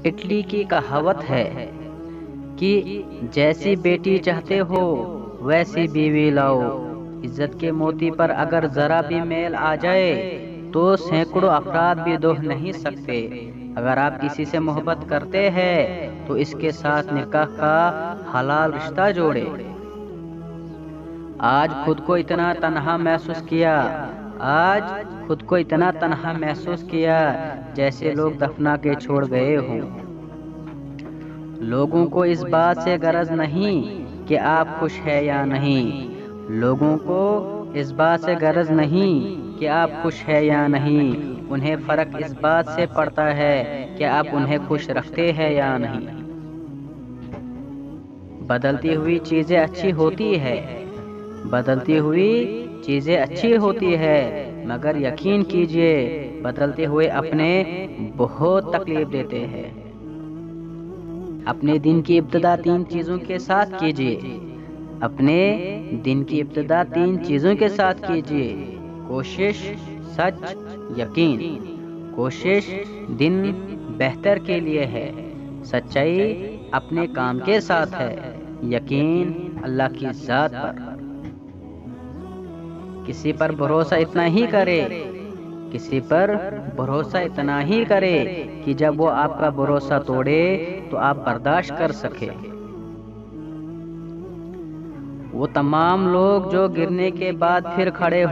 Italy کی کہاوت ہے کہ جیسی بیٹی چاہتے ہو ویسی بیوی لاؤ۔ عزت کے موتی پر اگر ذرا بھی میل آ جائے تو سینکڑوں افراد بھی دھو نہیں سکتے۔ اگر آپ کسی سے محبت کرتے ہیں تو اس کے ساتھ نکاح کا حلال رشتہ جوڑے۔ آج خود کو اتنا تنہا محسوس کیا جیسے لوگ دفنا کے چھوڑ گئے ہوں۔ لوگوں کو اس بات سے غرض نہیں کہ آپ خوش ہیں یا نہیں۔ لوگوں کو اس بات سے غرض نہیں کہ آپ خوش ہیں یا نہیں۔ انہیں فرق اس بات سے پڑتا ہے کہ آپ انہیں خوش رکھتے ہیں یا نہیں۔ بدلتی ہوئی چیزیں اچھی ہوتی ہے مگر یقین کیجئے بدلتے ہوئے اپنے بہت تکلیف دیتے ہیں۔ اپنے دن کی ابتدا تین چیزوں کے ساتھ کیجئے: کوشش، سچ، یقین۔ کوشش دن بہتر کے لیے ہے، سچائی اپنے کام کے ساتھ ہے، یقین اللہ کی ذات پر۔ کسی پر بھروسہ اتنا ہی کرے کہ جب وہ آپ کا بھروسہ توڑے تو آپ برداشت کر سکے۔ وہ تمام لوگ جو گرنے کے بعد پھر کھڑے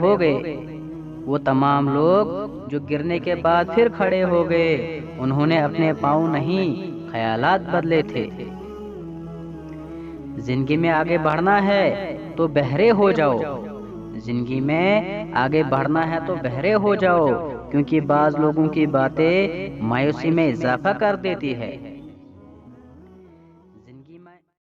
ہو گئے، انہوں نے اپنے پاؤں نہیں خیالات بدلے تھے۔ زندگی میں آگے بڑھنا ہے تو بہرے ہو جاؤ، کیونکہ بعض لوگوں کی باتیں مایوسی میں اضافہ کر دیتی ہے۔